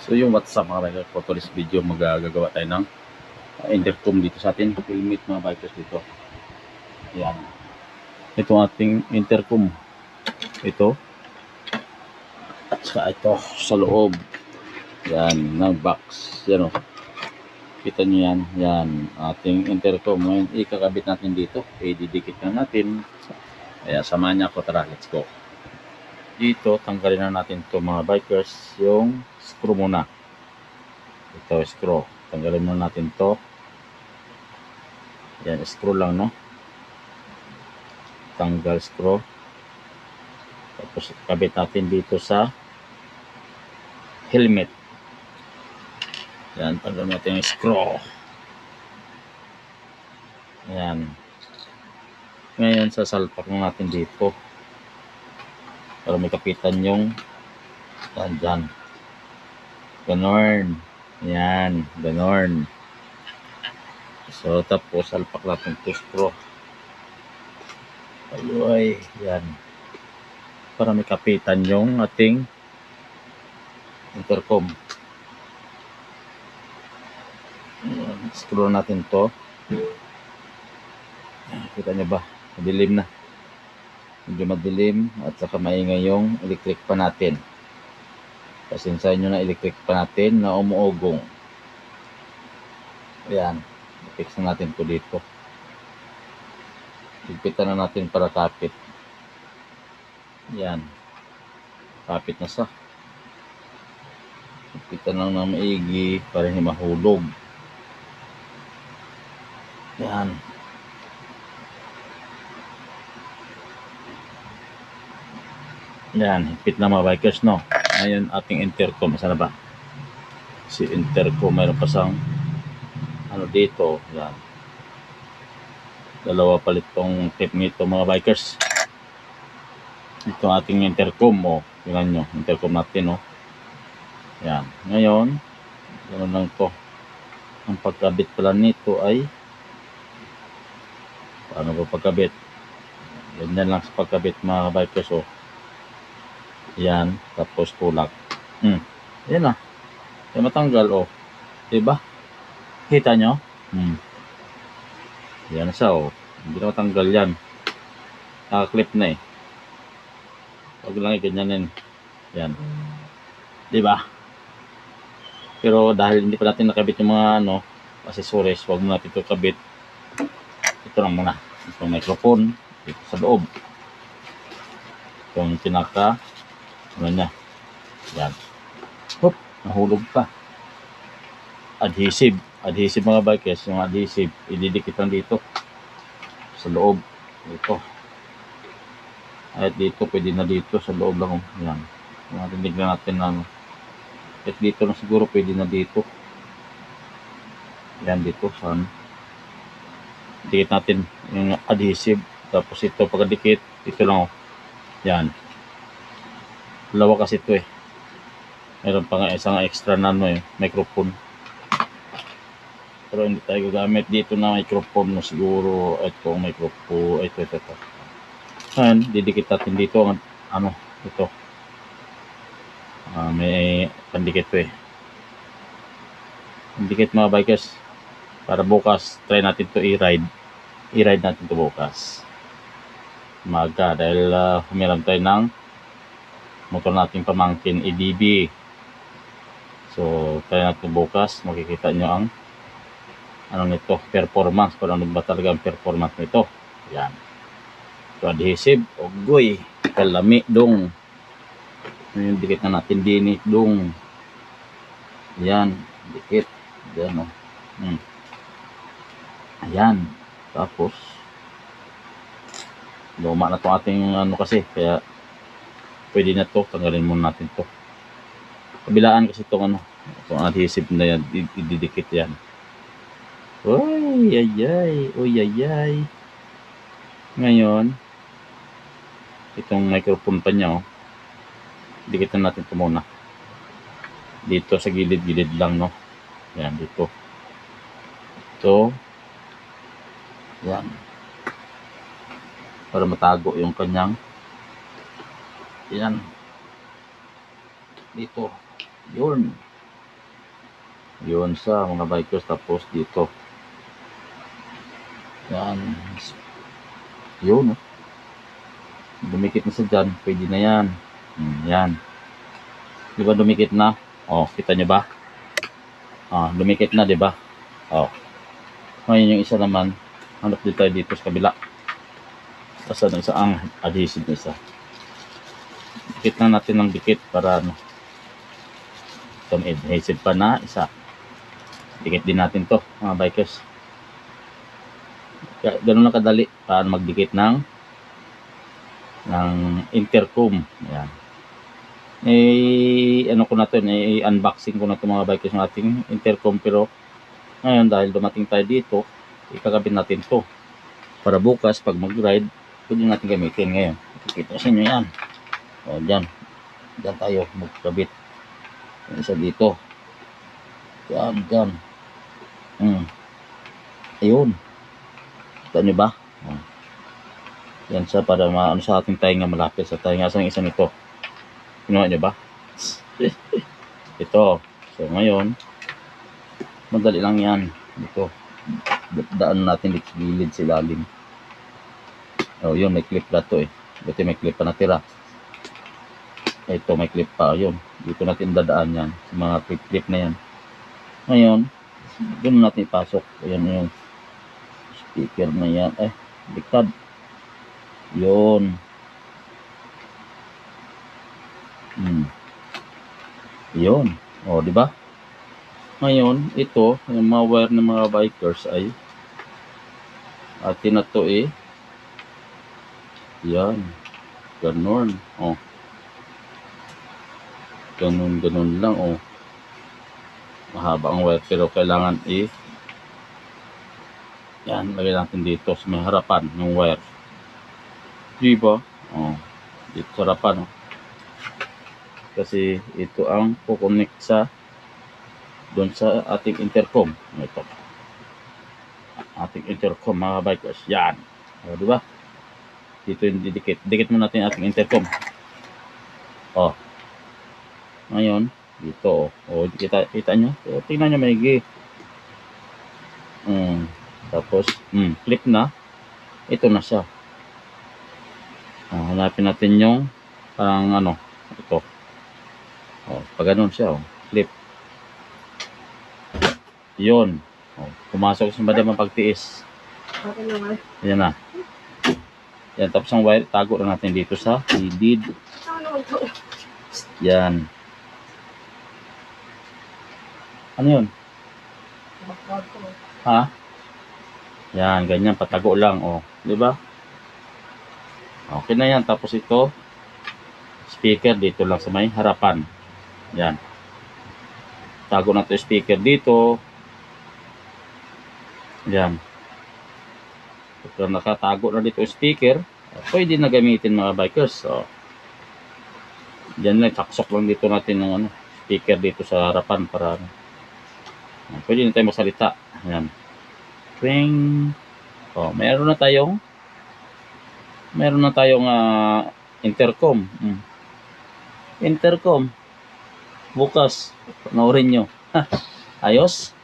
So yung WhatsApp mga bikers, for today's video magagawa tayo ng intercom dito sa atin. Helmet mga bikers dito. Yan. Ito ating intercom. Ito. At saka ito sa loob. Yan, ng box. Yan o. Kita nyo yan. Yan, ating intercom. Ngayon, ikakabit natin dito. Ididikit na natin. Kaya samahan niya ako. Tara, let's go. Dito, tanggalin na natin to mga bikers. Yung screw muna. Ito, screw. Tanggalin muna natin to. Yan, screw lang, no? Tanggal screw. Tapos, kabit natin dito sa helmet. Yan, tanggal natin yung screw. Yan. Ngayon, sasalpak na natin dito. Para may kapitan yung dyan. Ganon. Yan, ganon. So, tapos, salpak natin ito screw. Ay, yan. Para may kapitan yung ating intercom. Yan, screw natin to. Kita nyo ba? Madilim na. Medyo madilim at saka maingay yung electric pa natin. Pasensya nyo na electric pa natin na umuugong. Ayan. I-fix na natin po dito. Higpitan na natin para kapit. Ayan. Kapit na sa. Higpitan lang ng maigi para hindi mahulog. Ayan. Yan, higpit na mga bikers, no? Ngayon, ating intercom, saan na ba? Si intercom, mayroon pa sang ano dito, yan. Dalawa palit tong tape nito mga bikers. Ito ating intercom, oh. Tingnan nyo, intercom natin, oh. Yan. Ngayon, ganoon lang to. Ang pagkabit pala nito ay paano ba pagkabit? Ganyan lang sa pagkabit mga bikers, oh. Yan, tapos tulak. Yan na. Yan matanggal, oh. Diba? Kita nyo? Yan na siya, oh. Hindi na matanggal yan. Naka-clip na eh. Huwag lang i-ganyanin. Yan. Diba? Pero dahil hindi pa natin nakabit yung mga accessories, huwag mo natin ito kabit. Ito lang muna. Itong microphone. Dito sa loob. Itong pinaka niya. Yan. Hop, nahulog pa. Adhesive mga bikers, yung adhesive ididikit lang dito sa loob ito. At dito pwede na dito sa loob lang. Yan. Marinig na natin na at dito na siguro pwede na dito. Yan dito saan. Dikit natin yung adhesive. Tapos ito pagkadikit, ito lang, oh. Yan. Dalawa kasi ito eh. Meron pa nga isang extra na microphone. Pero hindi tayo gagamit dito na microphone mo siguro. Itong microphone. Ito. Ayan, didikit natin dito. Ito. May pandikit to eh. Pandikit mga bikers. Para bukas, try natin to i-ride. I-ride natin to bukas. Umaga. Dahil humiram tayo ng motor natin pamangkin EDB. So, try natin bukas. Makikita nyo ang nito, performance. Kung ano ba talaga ang performance nito. Yan. So, adhesive. Ogoy. Kalami dong. Yung dikit na natin din dong. Yan. Dikit. Yan o. Ayan. Tapos, luma na to ating kasi. Kaya, pwede na to, tanggalin muna natin to. Kabilaan kasi itong itong adhesive na yan, ididikit yan. Uy, ayay. Ngayon, itong microphone pa niya, oh. Dikitan natin ito muna. Dito sa gilid-gilid lang, no? Yan, dito. Ito. Yan. Para matago yung kanyang yan. Dito. Yun. Yun sa mga bikers. Tapos dito. Yan. Yun. Dumikit na sa dyan. Pwede na yan. Yan. Di ba dumikit na? Oh, kita nyo ba? Dumikit na, di ba? Oh. Ngayon yung isa naman. Hanap din tayo dito sa kabila. Tapos ang isa ang adhesive na isa. Dikit na natin ng dikit para ano. Itong adhesive pa na isa. Dikit din natin to mga bikers. Kaya ganun lang kadali para magdikit ng intercom. Ayan. Ano ko na to, unboxing ko na to mga bikers ng ating intercom, pero ngayon dahil dumating tayo dito, ikakabit natin to para bukas pag mag-ride pwede natin gamitin ngayon. Kita sa inyo yan. O dyan tayo magkabit. Isa dito. Dyan. Ayun. Kita nyo ba? Yan siya para maano sa ating tainga, malapit sa tainga. Sa isa nito. Kinuha nyo ba? Ito. So ngayon, madali lang yan. Dito. Daan natin dito sa gilid sa ilalim. Oh, yun, may clip na to eh. Buti may clip pa natira. Ito, may clip pa. Yun. Dito natin dadaan yan. Sa mga clip na yan. Ngayon, doon natin ipasok. Ayan yung speaker na yan. Baliktad. Yun. Yun. O, di ba? Ngayon, ito, yung mga wire ng mga bikers ay atin na to eh. Yan. Ganon. O. Ganon lang. O. Mahaba ang wire pero kailangan yan, lagay natin dito sa may harapan ng wire. Di ba? O. Dito sa harapan. O. Kasi ito ang kukonek sa doon sa ating intercom. Ito. Ating intercom mga bikers. Yan. O, di ba? Dito yung didikit. Dikit mo natin ating intercom. O. Ngayon, dito. O, kita nyo? So, tingnan nyo maigi. Tapos, clip na. Ito na siya. Hanapin natin yung parang ano. Ito. O, pag ganun siya. O, clip. Yun. O, pumasok sa madamang pagtiis. Yan na. Yan, tapos ang wire, tago na natin dito sa gilid. Yan. Ano yun? Ha? Yan, ganyan, patago lang, oh. Di ba? Okay na yan. Tapos ito, speaker dito lang sa may harapan. Yan. Tago na ito speaker dito. Yan. Ito nakatago na dito speaker. Pwede na gamitin mga bikers. So, yan lang, saksok lang dito natin ng speaker dito sa harapan para pwede na tayo masalita. Yan. Ring. Oh, meron na tayong intercom. Intercom. Bukas, panoorin nyo. Ayos.